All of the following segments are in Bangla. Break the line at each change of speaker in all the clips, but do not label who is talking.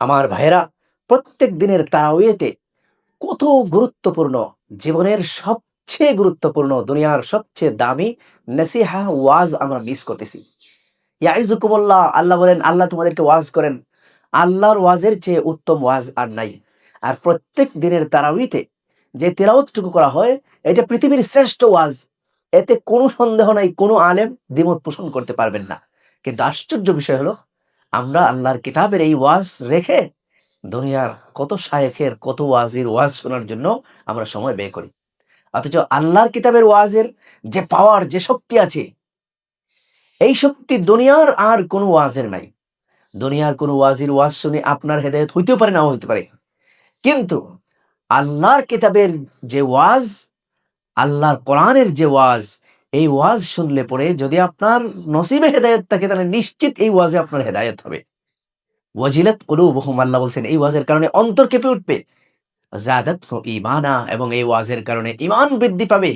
আমার ভাইয়েরা, প্রত্যেক দিনের তারাউয়েতে কত গুরুত্বপূর্ণ, জীবনের সবচেয়ে গুরুত্বপূর্ণ, দুনিয়ার সবচেয়ে দামি নসিহা ওয়াজ আমরা মিস করতেছি। ইয়াইজুকুমুল্লাহ, আল্লাহ বলেন, আল্লাহ তোমাদেরকে ওয়াজ করেন। আল্লাহর ওয়াজের চেয়ে উত্তম ওয়াজ আর নাই। আর প্রত্যেক দিনের তারাউইতে যে তেলাওয়াতটুকু করা হয়, এটা পৃথিবীর শ্রেষ্ঠ ওয়াজ। এতে কোনো সন্দেহ নাই, কোনো আলেম দ্বিমত পোষণ করতে পারবেন না। কিন্তু আশ্চর্য বিষয় হলো, আমরা আল্লাহর কিতাবের এই ওয়াজ রেখে দুনিয়ার কত শায়েখের, কত ওয়াজির ওয়াজ শোনার জন্য আমরা সময় ব্যয় করি। অথচ আল্লাহর কিতাবের ওয়াজের যে পাওয়ার, যে শক্তি আছে, এই শক্তি দুনিয়ার আর কোনো ওয়াজের নাই। দুনিয়ার কোনো ওয়াজির ওয়াজ শুনে আপনার হেদায়েত হইতেও পারে, নাও হইতে পারে, কিন্তু আল্লাহর কিতাবের যে ওয়াজ, আল্লাহর কোরআনের যে ওয়াজ, এই ওয়াজ শুনলে পরে যদি আপনার নসিবে হেদায়েত থাকে, তাহলে নিশ্চিত এই ওয়াজে আপনার হেদায়েত হবে। ওয়াজিলাত কুলুবুহুম, আল্লাহ বলছেন এই ওয়াজের কারণে অন্তর কেঁপে উঠবে। যাদাতহুম ঈমানা, এবং এই ওয়াজের কারণে ঈমান বৃদ্ধি পাবে।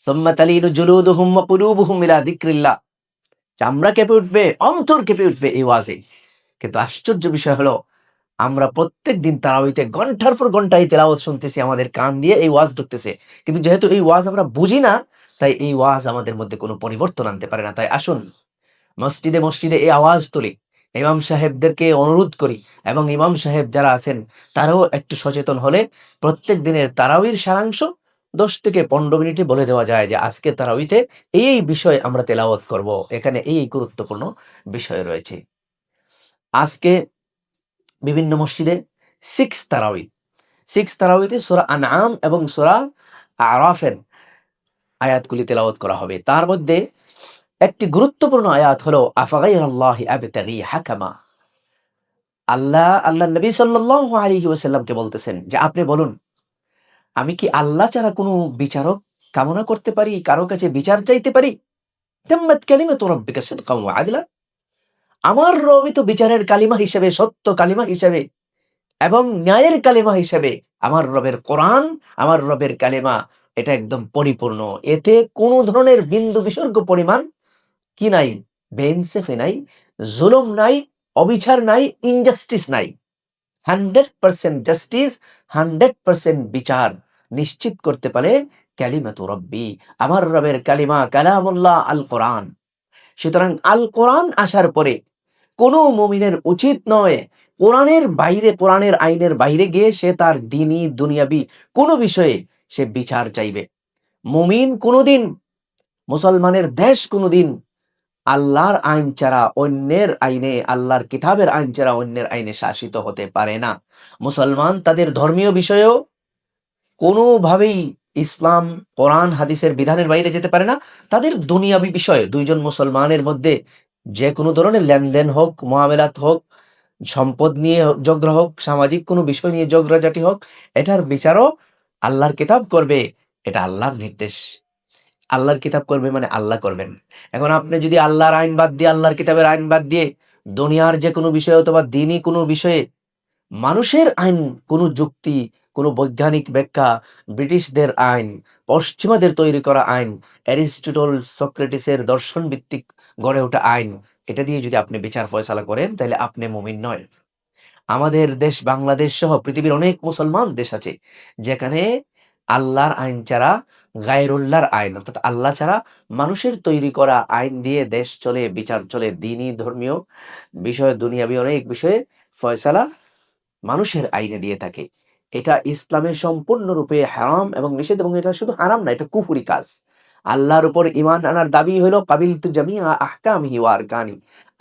সুম্মা তালিনু জুলুদুহুম ওয়া কুলুবুহুম ইলা যিকরিল্লাহ, চামড়া কেঁপে উঠবে, অন্তর কেঁপে উঠবে এই ওয়াজে। কিন্তু আশ্চর্য বিষয় হলো, আমরা প্রত্যেক দিন তারাবিতে ঘন্টার পর ঘন্টা এই তেলাওয়াত শুনতেছি, আমাদের কান দিয়ে এই ওয়াজ ঢুকতেছে, কিন্তু যেহেতু এই ওয়াজ আমরা বুঝি না, তাই এই ওয়াজ আমাদের মধ্যে কোনো পরিবর্তন আনতে পারে না। তাই আসুন, মসজিদে মসজিদে এই আওয়াজ তুলি, ইমাম সাহেবদেরকে অনুরোধ করি, এবং ইমাম সাহেব যারা আছেন তারাও একটু সচেতন হলে প্রত্যেক দিনের তারাবির সারাংশ 10 থেকে 15 মিনিটে বলে দেওয়া যায় যে আজকে তারাবিতে এই বিষয় আমরা তেলাওয়াত করব, এখানে এই গুরুত্বপূর্ণ বিষয় রয়েছে। আজকে বিভিন্ন মসজিদে সিক্স তারাউইতে সূরা আনআম এবং সূরা আরাফের আয়াতগুলি তেলাওয়াত করা হবে। তার মধ্যে একটি গুরুত্বপূর্ণ আয়াত হলো আফাগাইরাল্লাহি আবতাগি হাকামা। আল্লাহ নবী সাল্লাল্লাহু আলাইহি ওয়াসাল্লামকে বলতেছেন যে আপনি বলুন, আমি কি আল্লাহ ছাড়া কোনো বিচারক কামনা করতে পারি, কারো কাছে বিচার চাইতে পারি? তাম্মাত কালিমাতু রাব্বিকা সিদকান ওয়া আদলা, আমার রবই তো বিচারের কালিমা হিসেবে, সত্য কালিমা হিসেবে এবং ন্যায়ের কালিমা হিসেবে, আমার রবের কোরআন, আমার রবের কালিমা, এটা একদম পরিপূর্ণ। এতে কোনো ধরনের বিন্দু বিসর্গ পরিমাণ কি নাই? বেইনসাফি নাই, জুলুম নাই, অবিচার নাই, ইনজাস্টিস নাই। 100% জাস্টিস, 100% বিচার নিশ্চিত করতে পারে কালিমাতু রব্বি, আমার রবের কালিমা, কালামুল্লাহ আল কোরআন। সুতরাং আল কোরআন আসার পরে কোনো মুমিনের উচিত নয় কোরআনের বাইরে, কোরআনের আইনের বাইরে গিয়ে সে তার দ্বীনি দুনিয়াবি কোনো বিষয়ে সে বিচার চাইবে। মুমিন কোনোদিন, মুসলমানের দেশ কোনোদিন আল্লাহর আইন ছাড়া অন্যের আইনে, আল্লাহর কিতাবের আইন ছাড়া অন্যের আইনে শাসিত হতে পারে না। মুসলমান তাদের ধর্মীয় বিষয়েও কোনোভাবেই ইসলাম, কোরআন, হাদিসের বিধানের বাইরে যেতে পারে না। তাদের দুনিয়াবি বিষয়ে দুইজন মুসলমানের মধ্যে যে কোনো ধরনের লেনদেন হোক, মুআমেলাত হোক, সম্পদ নিয়ে ঝগড়া হোক, সামাজিক কোনো বিষয় নিয়ে ঝগড়াঝাটি হোক, এটার বিচারও আল্লাহর কিতাব করবে। এটা আল্লাহর নির্দেশ। আল্লাহর কিতাব করবে মানে আল্লাহ করবেন। এখন আপনি যদি আল্লাহর আইন বাদ দিয়ে, আল্লাহর কিতাবের আইন বাদ দিয়ে দুনিয়ার যে কোনো বিষয়ে অথবা দ্বীনি কোনো বিষয়ে মানুষের আইন, কোনো যুক্তি, কোনো বৈজ্ঞানিক ব্যাখ্যা, ব্রিটিশদের আইন, পশ্চিমাদের তৈরি করা আইন, অ্যারিস্টটল সক্রেটিসের দর্শন ভিত্তিক গড়ে ওঠা আইন, এটা দিয়ে যদি আপনি বিচার ফয়সালা করেন, তাহলে আপনি মুমিন নয়। আমাদের দেশ বাংলাদেশ সহ পৃথিবীর অনেক মুসলমান দেশ আছে যেখানে আল্লাহর আইন ছাড়া, গায়রুল্লাহর আইন অর্থাৎ আল্লাহ ছাড়া মানুষের তৈরি করা আইন দিয়ে দেশ চলে, বিচার চলে, দ্বীনি ধর্মীয় বিষয়, দুনিয়াবি অনেক বিষয়ে ফয়সালা মানুষের আইনে দিয়ে থাকে। এটা ইসলামের সম্পূর্ণরূপে হারাম এবং নিষেধ, এবং এটা শুধু হারাম না, এটা কুফরি কাজ। আল্লাহর উপর ঈমান আনার দাবি হলো কাবিলতু জামিআ আহকামিহি ওয়া আরকানি,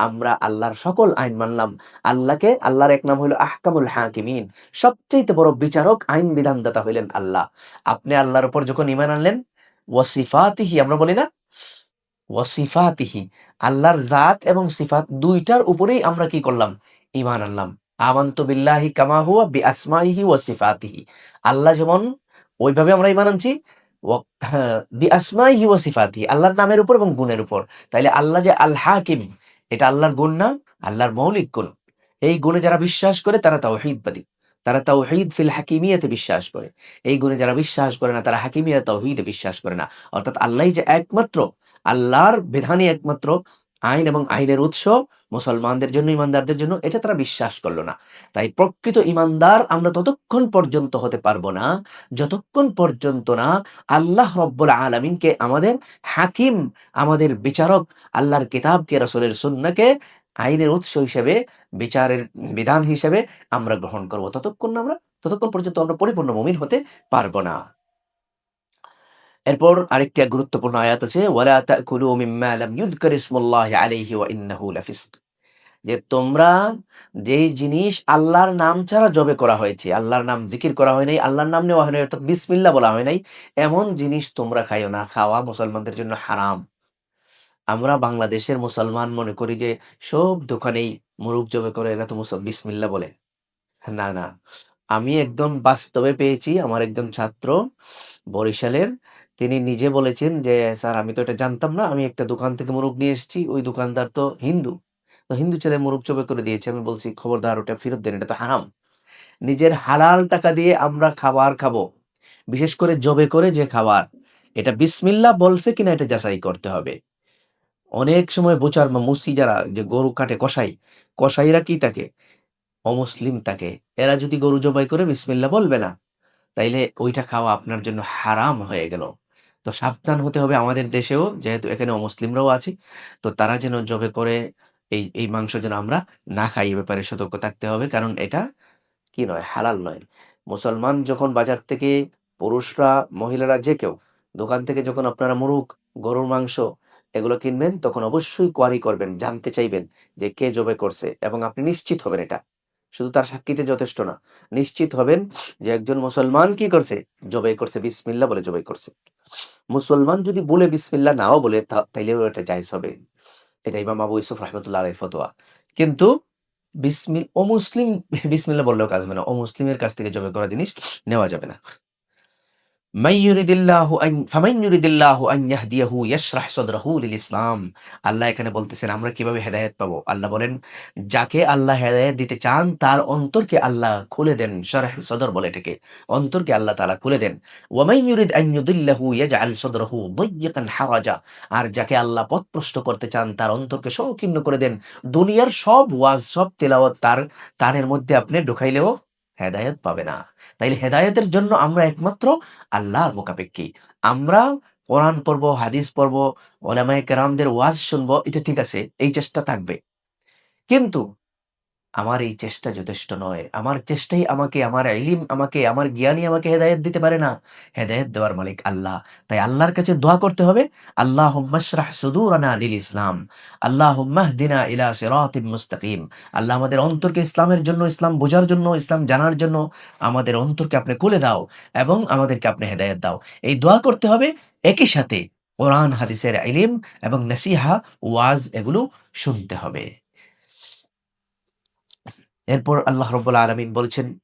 আমরা আল্লাহর সকল আইন মানলাম। আল্লাহর এক নাম হলো আহকামুল হাকিমিন, সবচেয়ে বড় বিচারক, আইন বিধানদাতা হইলেন আল্লাহ। আপনি আল্লাহর উপর যখন ঈমান আনলেন, ওয়াসিফাতিহি, আমরা বলি না, ওয়াসিফাতিহি, আল্লাহর জাত এবং সিফাত দুইটার উপরেই আমরা কি করলাম? ঈমান আনলাম। আমানতু বিল্লাহি কামা হুয়া বিআসমাইহি ওয়া সিফাতিহি, আল্লাহ যেমন ওইভাবে আমরা ঈমান আনছি, বিআসমাইহি ওয়া সিফাতিহি, আল্লাহর নামের উপর এবং গুণের উপর। তাইলে আল্লাহ যে আল হাকিম, এটা আল্লাহর গুণ না? আল্লাহর মৌলিক গুণ। এই গুণে যারা বিশ্বাস করে তারা তাওহীদবাদী, তারা তাওহীদ ফিল হাকিমিয়াতে বিশ্বাস করে। এই গুণে যারা বিশ্বাস করে না, তারা হাকিমিয়া তাওহীদে বিশ্বাস করে না। অর্থাৎ আল্লাহই যে একমাত্র, আল্লাহর বিধানই একমাত্র, আইন এবং আইনের উৎস মুসলমানদের জন্য, ইমানদারদের জন্য, এটা তারা বিশ্বাস করল না। তাই প্রকৃত ইমানদার আমরা ততক্ষণ পর্যন্ত হতে পারবো না, যতক্ষণ পর্যন্ত না আল্লাহ রব্বুল আলামিনকে আমাদের হাকিম, আমাদের বিচারক, আল্লাহর কিতাবকে, রাসূলের সুন্নাহকে আইনের উৎস হিসেবে, বিচারের বিধান হিসেবে আমরা গ্রহণ করব। ততক্ষণ পর্যন্ত আমরা পরিপূর্ণ মুমিন হতে পারবো না। এরপর আরেকটি গুরুত্বপূর্ণ আয়াত আছে, ওয়ালা তাকুলু মিম্মা লাম ইউযকার ইসমুল্লাহি আলাইহি ওয়া ইন্নাহু লাফিসক। যে তোমরা যেই জিনিস আল্লাহর নাম ছাড়া জবে করা হয়েছে, আল্লাহর নাম জিকির করা হয় নাই, আল্লাহর নাম নেওয়া হয় নাই, অর্থাৎ বিসমিল্লাহ বলা হয় নাই, এমন জিনিস তোমরা খাইও না। খাওয়া মুসলমানদের জন্য হারাম। আমরা বাংলাদেশের মুসলমান মনে করি যে সব দোকানেই মুরগ জবে করে, এরা তো বিসমিল্লাহ বলে। না, না। আমি একদম বাস্তবে পেয়েছি। আমার একজন ছাত্র বরিশালের, তিনি নিজে বলেছেন যে, "স্যার আমি তো এটা জানতাম না। আমি একটা দোকান থেকে মোরগ নিয়ে এসেছি। ওই দোকানদার তো হিন্দু। তো হিন্দু ছেলে মোরগ জবাই করে দিয়েছে।" আমি বলছি, "খবরদার ওটা ফেরত দেন। এটা তো হারাম। নিজের হালাল টাকা দিয়ে আমরা খাবার খাবো। বিশেষ করে জবে করে যে খাবার, এটা বিসমিল্লাহ বলছে কিনা এটা যাচাই করতে হবে।" অনেক সময় বুচার বা মুসি যারা যে গরু কাটে কসাই, কসাইরা কি থাকে? অমুসলিম থাকে। এরা যদি গরু জবাই করে বিসমিল্লাহ বলবে না, তাইলে ওইটা খাওয়া আপনার জন্য হারাম হয়ে গেল। তো সাবধান হতে হবে আমাদের দেশেও, যেহেতু এখানে অমুসলিমরাও আছে। তো তারা যেন জবে করে এই মাংস যেন আমরা না খাই, এ ব্যাপারে সতর্ক থাকতে হবে। কারণ এটা কি নয়? হালাল নয়। মুসলমান যখন বাজার থেকে, পুরুষরা, মহিলারা যে কেউ দোকান থেকে যখন আপনারা মুরগ, গরুর মাংস এগুলো কিনবেন, তখন অবশ্যই কোয়ারি করবেন, জানতে চাইবেন যে কে জবে করছে, এবং আপনি নিশ্চিত হবেন এটা। শুধু তার সাক্ষীতে যথেষ্ট না। নিশ্চিত হবেন যে একজন মুসলমান কি করছে? জবাই করছে, বিসমিল্লাহ বলে জবাই করছে। মুসলমান যদি বলে বিসমিল্লাহ নাও বলে তাইলেও এটা জায়েজ হবে। এটা ইমাম আবু ইউসুফ রাহমাতুল্লাহ আলাইহির ফতোয়া। কিন্তু অমুসলিম বিসমিল্লাহ বললেও কাজ হবে না। অমুসলিমের কাছ থেকে জবাই করা জিনিস নেওয়া যাবে না। ফামান ইউরিদিল্লাহু আন ইয়াহদিয়াহু ইয়াশরাহ সাদরাহু লিল ইসলাম। আল্লাহ এখানে বলতেছেন আমরা কিভাবে হেদায়েত পাবো? আল্লাহ বলেন, যাকে আল্লাহ হেদায়েত দিতে চান তার অন্তরকে আল্লাহ খুলে দেন। শরহ সদর বলে এটাকে। অন্তরকে আল্লাহ তাআলা খুলে দেন। ওয়া মান ইউরিদ আন ইউদিল্লাহু ইয়াজআল সাদরাহু দায়্যিকান হারাজা। আর যাকে আল্লাহ পথভ্রষ্ট করতে চান তার অন্তরকে সংকীর্ণ করে দেন। দুনিয়ার সব ওয়াজ, সব তেলাওয়াত তার কানের মধ্যে আপনি ঢুকাইলেও হেদায়েত পাবে না। তাইলে হেদায়েতের জন্য আমরা একমাত্র আল্লাহর মোকাপেক্ষী। আমরা কোরআন পড়বো, হাদিস পড়বো, ওলামায়ে কেরামদের ওয়াজ শুনবো, এটা ঠিক আছে, এই চেষ্টা থাকবে। কিন্তু আমার এই চেষ্টা যথেষ্ট নয়। আমার চেষ্টাই আমাকে, আমার ইলম আমাকে, আমার জ্ঞানই আমাকে হেদায়েত দিতে পারে না। হেদায়েত দেওয়ার মালিক আল্লাহ। তাই আল্লাহর কাছে দোয়া করতে হবে, আল্লাহুম্মা ইশরাহ সুদুরানা লিল ইসলাম। আল্লাহুম্মা ইহদিনা ইলা সিরাতিম মুস্তাকিম। আল্লাহ আমাদের অন্তরকে ইসলামের জন্য, ইসলাম বোঝার জন্য, ইসলাম জানার জন্য আমাদের অন্তরকে আপনি খুলে দাও, এবং আমাদেরকে আপনি হেদায়েত দাও। এই দোয়া করতে হবে। একই সাথে কোরআন হাদিসের ইলম এবং নসিহা, ওয়াজ এগুলো শুনতে হবে। এরপর আল্লাহ রাব্বুল আলামিন বলছেন,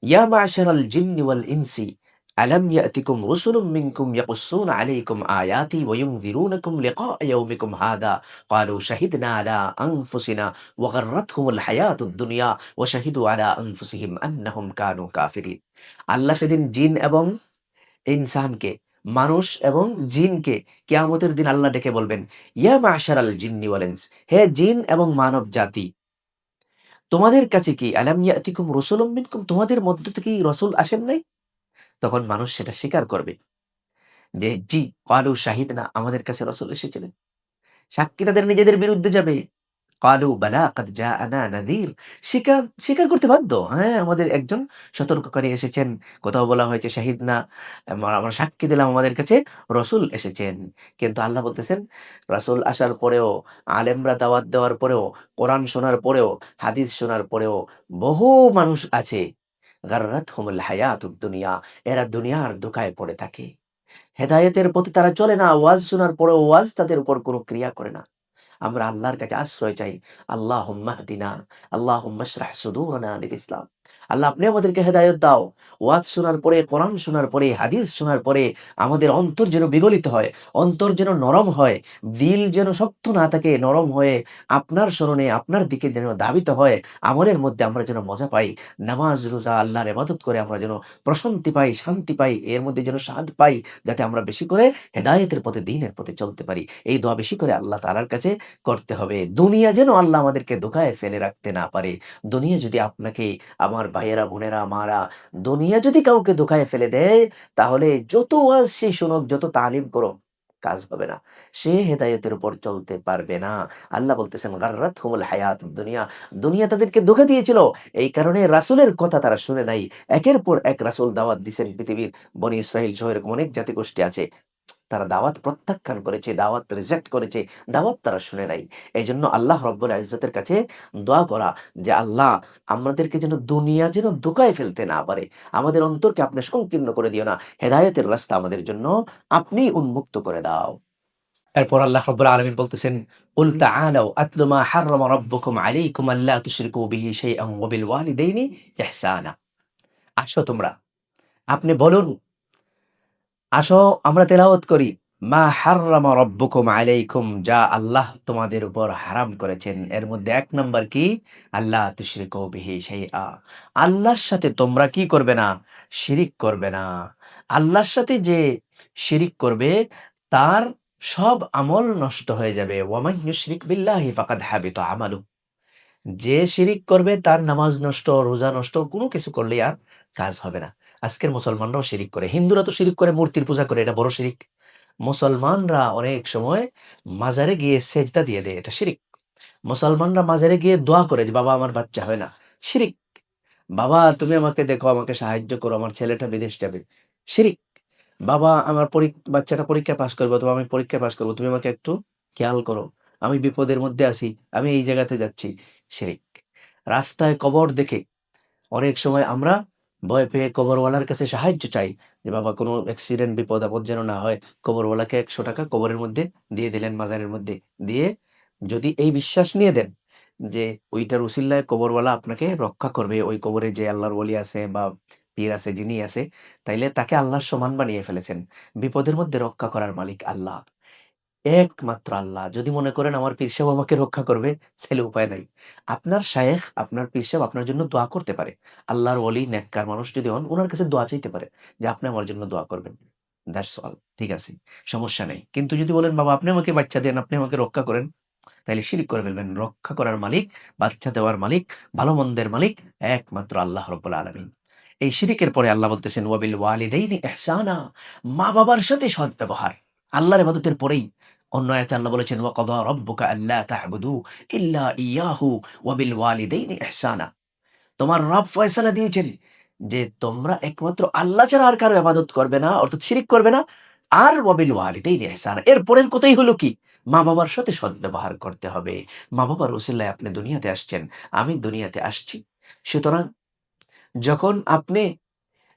ইয়া মা'শারাল জিন্নি ওয়াল ইনসি আলাম ইয়াতিকুম রুসুলুম মিনকুম ইয়াকুসসুনা আলাইকুম আয়াতি ওয়া ইউনযিরুনাকুম লিকাআ ইয়াউমিকুম হাযা ক্বালু শাহিদনা আলা আনফুসিনা ওয়া গাররাতহুমুল হায়াতুদ দুনিয়া ওয়া শাহিদু আলা আনফুসিহিম আন্নাহুম কানু কাফিরিন। আল্লাহ সেদিন জিন এবং ইনসানকে, মানুষ এবং জিনকে কিয়ামতের দিন আল্লাহ ডেকে বলবেন, ইয়া মা'শারাল জিন্নি ওয়াল ইনস, হে জিন এবং মানব জাতি, তোমাদের কাছে কি আলাম ইয়াতিকুম রাসূলুম মিনকুম, তোমাদের মধ্য থেকে কি রাসূল আসেন নাই? তখন মানুষ সেটা স্বীকার করবে যে জি, ক্বালু শাহিদনা, আমাদের কাছে রাসূল এসেছিলেন। সাক্ষী তাদের নিজেদের বিরুদ্ধে যাবে। ক্বালু বালা কাদ জাআনা নাযীর, স্বীকার করতে বাধ্য। হ্যাঁ, আমাদের একজন সতর্ককারী এসেছেন। কোথাও বলা হয়েছে শাহিদনা, আমরা সাক্ষী দিলাম আমাদের কাছে রাসূল এসেছেন। কিন্তু আল্লাহ বলতেছেন, রাসূল আসার পরেও, আলেমরা দাওয়াত দেওয়ার পরেও, কোরআন শোনার পরেও, হাদিস শোনার পরেও বহু মানুষ আছে, গাররাতহুমুল হায়াতুদ দুনিয়া, এরা দুনিয়ার ধোঁকায় পড়ে থাকে। হেদায়েতের পথে তারা চলে না। ওয়াজ শোনার পরেও ওয়াজ তাদের উপর কোনো ক্রিয়া করে না। আমরা আল্লাহর কাছে আশ্রয় চাই। আল্লাহুম্মা হদিনা, আল্লাহুম্মা ইশরাহ সুদুরানা লিল ইসলাম। আল্লাহ আপনি আমাদেরকে হেদায়েত দাও। ওয়াজ শোনার পরে, কোরআন শোনার পরে, হাদিস শোনার পরে আমাদের অন্তর যেন বিগলিত হয়, অন্তর যেন নরম হয়, দিল যেন শক্ত না থাকে, নরম হয়ে আপনার স্মরণে, আপনার দিকে যেন ধাবিত হয়। আমলের মধ্যে আমরা যেন মজা পাই। নামাজ, রোজা, আল্লাহর ইবাদত করে আমরা যেন প্রশান্তি পাই, শান্তি পাই, এর মধ্যে যেন স্বাদ পাই, যাতে আমরা বেশি করে হেদায়েতের পথে, দ্বীনের পথে চলতে পারি। এই দোয়া বেশি করে আল্লাহ তাআলার কাছে করতে হবে। দুনিয়া যেন আল্লাহ আমাদেরকে ধোঁকায় ফেলে রাখতে না পারে। দুনিয়া যদি আপনাকে, আমার ভাইয়েরা, বোনেরা, মারা, দুনিয়া যদি কাউকে ধোঁকায় ফেলে দেয়, তাহলে যত ওয়াজ সে শুনুক, যত তালিম করুক, কাজ হবে না। সে হেদায়েতের উপর চলতে পারবে না। আল্লাহ বলতেছেন, গাররাতহুমুল হায়াতুদ দুনিয়া। দুনিয়া তাদেরকে ধোঁকা দিয়েছিল। এই কারণে রাসূলের কথা তারা শুনে নাই। একের পর এক রাসূল দাওয়াত দিছেন পৃথিবীর। বনি ইসরাইল সহ এরকম অনেক জাতিগোষ্ঠী আছে। তারা দাওয়াত প্রত্যাখ্যান করেছে, দাওয়াত রিজেক্ট করেছে, দাওয়াত তারা শুনে নাই। এজন্য আল্লাহ রাব্বুল ইজ্জতের কাছে দোয়া করা যে, আল্লাহ আমাদেরকে যেন দুনিয়া যেন ধোঁকায় ফেলতে না পারে। আমাদের অন্তরকে আপনি সংকীর্ণ করে দিও না। হেদায়েতের রাস্তা আমাদের জন্য আপনি উন্মুক্ত করে দাও। এরপর আল্লাহ রাব্বুল আলামিন বলতেছেন, কুল তাআলাউ আতলু মা হাররামা রাব্বুকুম আলাইকুম আল্লা তুশরিকু বিহি শাইআন ওয়া বিল ওয়ালিদাইনি ইহসানা। আসো তোমরা, আপনি বলুন, আসো আমরা তেলাওয়াত করি। মা হাররামা রাব্বুকুম আলাইকুম, যা আল্লাহ তোমাদের উপর হারাম করেছেন। এর মধ্যে ১ নাম্বার কি? আল্লাহ তুশরিকু বিহি শাইআ। আল্লাহর সাথে তোমরা কি করবে না? শিরিক করবে না। আল্লাহর সাথে যে শিরিক করবে তার সব আমল নষ্ট হয়ে যাবে। ওয়া মান ইউশরিক বিল্লাহি ফাকাদ হাবিতা আমালু। যে শিরিক করবে তার নামাজ নষ্ট, রোজা নষ্ট, কোনো কিছু করলেই আর কাজ হবে না। আজকের মুসলমানরাও শিরিক করে। হিন্দুরা তো শিরিক করে, মূর্তির পূজা করে, এটা বড় শিরিক। মুসলমানরা অনেক সময় মাজারে গিয়ে সেজদা দিয়ে দেয়, এটা শিরিক। মুসলমানরা মাজারে গিয়ে দোয়া করে যে, বাবা আমার বাচ্চা হয় না, শিরিক। বাবা তুমি আমাকে দেখো, আমাকে সাহায্য করো, আমার ছেলেটা বিদেশ যাবে, শিরিক। বাবা আমার বাচ্চাটা পরীক্ষায় পাস করবে, অথবা আমি পরীক্ষায় পাস করবো, তুমি আমাকে একটু খেয়াল করো, আমি বিপদের মধ্যে আছি, আমি এই জায়গাতে যাচ্ছি, শিরিক। রাস্তায় কবর দেখে অনেক সময় আমরা ভয় পেয়ে কবরওয়ালার কাছে সাহায্য চাই যে, বাবা কোনো অ্যাক্সিডেন্ট, বিপদ আপদ যেন না হয়। কবরওয়ালাকে ১০০ টাকা কবরের মধ্যে দিয়ে দিলেন, মাজারের মধ্যে দিয়ে, যদি এই বিশ্বাস নিয়ে দেন যে ওইটার উসিলায় কবরওয়ালা আপনাকে রক্ষা করবে, ওই কবরে যে আল্লাহর ওলি আছে বা পীর আছে, যিনি আছে, তাইলে তাকে আল্লাহর সমান বানিয়ে ফেলেছেন। বিপদের মধ্যে রক্ষা করার মালিক আল্লাহ, একমাত্র আল্লাহ। যদি মনে করেন আমার পীর সাহেব আমাকে রক্ষা করবে, তাহলে উপায় নাই। আপনার শায়েখ, আপনার পীর সাহেব আপনার জন্য দোয়া করতে পারে। আল্লাহর ওলি, নেককার মানুষ যদি হন, উনার কাছে দোয়া চাইতে পারে যে, আপনি আমার জন্য দোয়া করবেন। That's all. ঠিক আছে, সমস্যা নেই। কিন্তু যদি বলেন, বাবা আপনি আমাকে বাচ্চা দেন, আপনি আমাকে রক্ষা করেন, তাইলে শিরিক করে ফেলবেন। রক্ষা করার মালিক, বাচ্চা দেওয়ার মালিক, ভালো-মন্দের মালিক একমাত্র আল্লাহ রাব্বুল আলামিন। এই শিরিকের পরে আল্লাহ বলতেছেন, ওয়াবিল ওয়ালিদাইনি ইহসানা, মা-বাবার সাথে সদ্ব্যবহার। আল্লাহর ইবাদতের পরেই অন্য আয়াতে আল্লাহ বলেছেন, ওয়া ক্বাদা রাব্বুকা আল্লা তা'বুদু ইল্লা ইয়াহু ওয়া বিল ওয়ালিদাইনি ইহসানা। তোমার রব ফয়সালা দিয়েছেন যে তোমরা একমাত্র আল্লাহ ছাড়া আর কারো ইবাদত করবে না, অর্থাৎ শিরিক করবে না। আর ওয়াবিল ওয়ালিদাইনি ইহসানা, এর পরের কথাই হলো কি? মা-বাবার সাথে সদ্ব্যবহার করতে হবে। মা-বাবার ওসিলায় আপনি দুনিয়াতে আসছেন, আমি দুনিয়াতে আসছি। সুতরাং যখন আপনি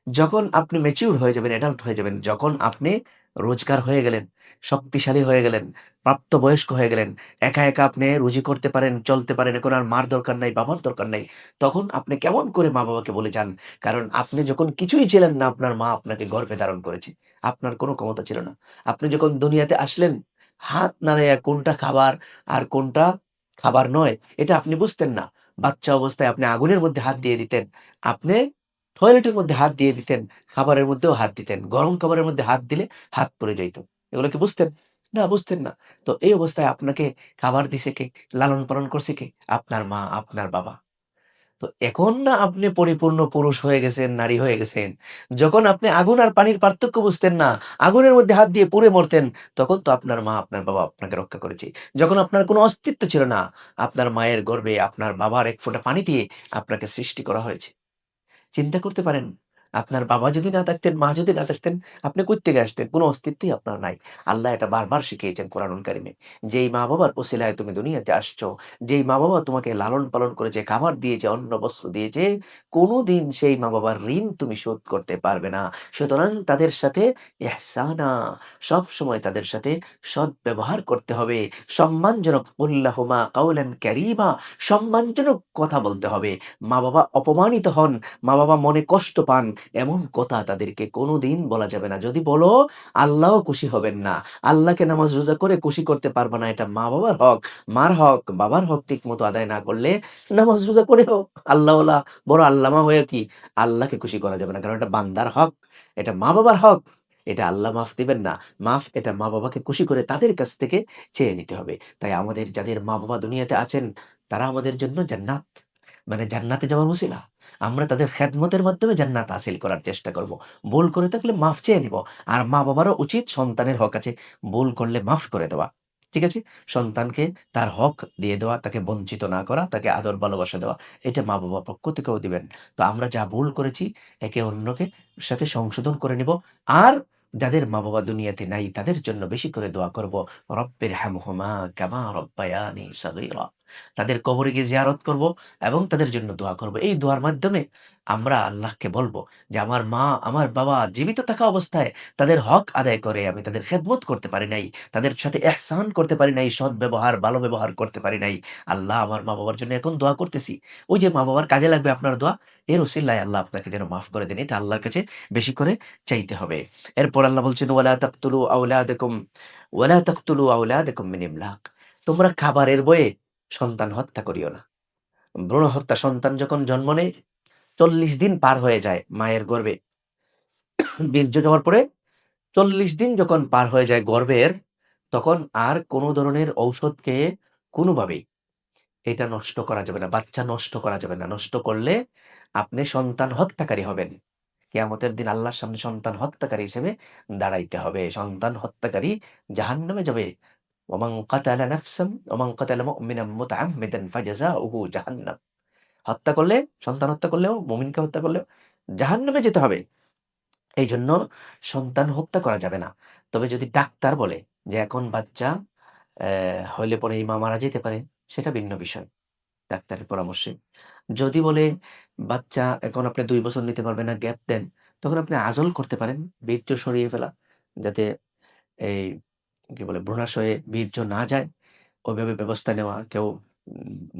যখন আপনি ম্যাচিউর হয়ে যাবেন, অ্যাডাল্ট হয়ে যাবেন, যখন আপনি রোজগার হয়ে গেলেন, শক্তিশালী হয়ে গেলেন, প্রাপ্তবয়স্ক হয়ে গেলেন, একা, একা আপনি রুজি করতে পারেন, চলতে পারেন, এখন আর মার দরকার নাই, বাবার দরকার নাই। তখন আপনি কেমন করে মা-বাবাকে বলে যান? কারণ আপনি যখন কিছুই ছিলেন না, আপনার মা আপনাকে গর্ভে ধারণ করেছে। আপনার কোনো ক্ষমতা ছিল না। আপনি যখন দুনিয়াতে আসলেন, হাত নাড়াইয়া কোনটা খাবার আর কোনটা খাবার নয়, এটা আপনি বুঝতেন না। বাচ্চা অবস্থায় আপনি আগুনের মধ্যে হাত দিয়ে দিতেন। আপনি টয়লেটের মধ্যে হাত দিয়ে দিতেন, খাবারের মধ্যেও হাত দিতেন। গরম খাবারের মধ্যে হাত দিলে হাত পুড়ে যাইত। এগুলো কি বুঝতেন? না, বুঝতেন না। তো এই অবস্থায় আপনাকে খাবার দিছে কে? লালন-পালন করছে কে? আপনার মা, আপনার বাবা। তো এখন না আপনি পরিপূর্ণ পুরুষ হয়ে গেছেন, নারী হয়ে গেছেন। যখন আপনি আগুন আর পানির পার্থক্য বুঝতেন না, আগুনের মধ্যে হাত দিয়ে পুড়ে মরতেন, তখন তো আপনার মা, আপনার বাবা আপনাকে রক্ষা করেছে। যখন আপনার কোনো অস্তিত্ব ছিল না, আপনার মায়ের গর্ভে আপনার বাবার এক ফোঁটা পানি দিয়ে আপনাকে সৃষ্টি করা হয়েছে। চিন্তা করতে পারেন, আপনার বাবা যদি না থাকতেন, মা যদি না থাকতেন, আপনি কই থেকে আসতেন? কোনো অস্তিত্বই আপনার নাই। আল্লাহ এটা বারবার শিখিয়েছেন কোরআনুল কারিমে। যেই মা-বাবার ওসিলায় তুমি দুনিয়াতে আসছো, যেই মা-বাবা তোমাকে লালন-পালন করেছে, খাবার দিয়েছে, অন্ন বস্ত্র দিয়েছে, কোনোদিন সেই মা-বাবার ঋণ তুমি শোধ করতে পারবে না। সুতরাং তাদের সাথে ইহসানা, সবসময় তাদের সাথে সদ্ব্যবহার করতে হবে। সম্মানজনক কুল্লাহুমা কাওলান কারীমা, সম্মানজনক কথা বলতে হবে। মা-বাবা অপমানিত হন, মা-বাবা মনে কষ্ট পান, এমন কথা তাদেরকে কোনোদিন বলা যাবে না। যদি বলো, আল্লাহও খুশি হবেন না। আল্লাহকে নামাজ রোজা করে খুশি করতে পারবা না, এটা মা-বাবার হক। মার হক, বাবার হক ঠিকমতো আদায় না করলে নামাজ রোজা করেও আল্লাহওয়ালা বড় আল্লামা হয়ে কি আল্লাহকে খুশি করা যাবে না। কারণ এটা বান্দার হক, এটা মা-বাবার হক। এটা আল্লাহ মাফ দিবেন না। মাফ এটা মা-বাবাকে খুশি করে তাদের কাছ থেকে চেয়ে নিতে হবে। তাই আমাদের যাদের মা-বাবা দুনিয়াতে আছেন, তারা আমাদের জন্য জান্নাত, মানে জান্নাতে যাওয়ার ওসিলা। আমরা তাদের খেদমতের মাধ্যমে জান্নাত হাসিল করার চেষ্টা করব। ভুল করে থাকলে মাফ চেয়ে নিব। আর মা-বাবারও উচিত সন্তানের হক আছে, ভুল করলে মাফ করে দেওয়া। ঠিক আছে? সন্তানকে তার হক দিয়ে দেওয়া, তাকে বঞ্চিত না করা, তাকে আদর ভালোবাসা দেওয়া। এটা মা-বাবার পক্ষ থেকেও দিবেন। তো আমরা যা ভুল করেছি একে অন্যকে সাথে সংশোধন করে নিব। আর যাদের মা-বাবা দুনিয়াতে নাই তাদের জন্য বেশি করে দোয়া করব। রব্বিরহামহুমা কামা রব্বায়ানি সগীরা। তাদের কবরে গিয়ে জিয়ারত করব এবং তাদের জন্য দোয়া করব। এই দোয়ার মাধ্যমে আমরা আল্লাহকে বলব যে, আমার মা, আমার বাবা জীবিত থাকা অবস্থায় তাদের হক আদায় করে আমি তাদের খেদমত করতে পারি নাই। তাদের সাথে ইহসান করতে পারি নাই, সদ্ব্যবহার, ভালো ব্যবহার করতে পারি নাই। আল্লাহ আমার মা-বাবার জন্য এখন দোয়া করতেছি। ওই যে মা-বাবার কাজে লাগবে আপনার দোয়া, এর উসিলায় আল্লাহ আপনাকে যেন মাফ করে দেন। এটা আল্লাহর কাছে বেশি করে চাইতে হবে। এরপর আল্লাহ বলছেন, ওয়ালা তাকতুলু আওলাদাকুম মিন ইমলাক। তোমরা খাবারের বয়ে সন্তান হত্যা করিও না। ভ্রূণ হত্যা, সন্তান যখন জন্ম নেয় ৪০ দিন পার হয়ে যায় মায়ের গর্ভে। বীর্য যাওয়ার পরে ৪০ দিন যখন পার হয়ে যায় গর্ভের, তখন আর কোনো ধরনের ঔষধ খেয়ে কোনোভাবেই এটা নষ্ট করা যাবে না। বাচ্চা নষ্ট করা যাবে না। নষ্ট করলে আপনি সন্তান হত্যাকারী হবেন। কিয়ামতের দিন আল্লাহর সামনে সন্তান হত্যাকারী হিসেবে দাঁড়াইতে হবে। সন্তান হত্যাকারী জাহান্নামে যাবে। ওমান কাতালা মুমিনান মুতাআম্মিদান ফাজাযাউহু জাহান্নাম। হত্যা করলে, সন্তান হত্যা করলেও, মুমিনকে হত্যা করলেও জাহান্নামে যেতে হবে। এইজন্য সন্তান হত্যা করা যাবে না। তবে যদি ডাক্তার বলে যে এখন বাচ্চা হইলে পরে এই মা মারা যেতে পারে, সেটা ভিন্ন বিষয়, ডাক্তারের পরামর্শে। যদি বলে বাচ্চা এখন আপনি ২ বছর নিতে পারবেন না, গ্যাপ দেন, তখন আপনি আঁচল করতে পারেন, বীর্য সরিয়ে ফেলা। যাতে এই কি বলে ভ্রূণাশয়ে বীর্য না যায়, ওইভাবে ব্যবস্থা নেওয়া। কেউ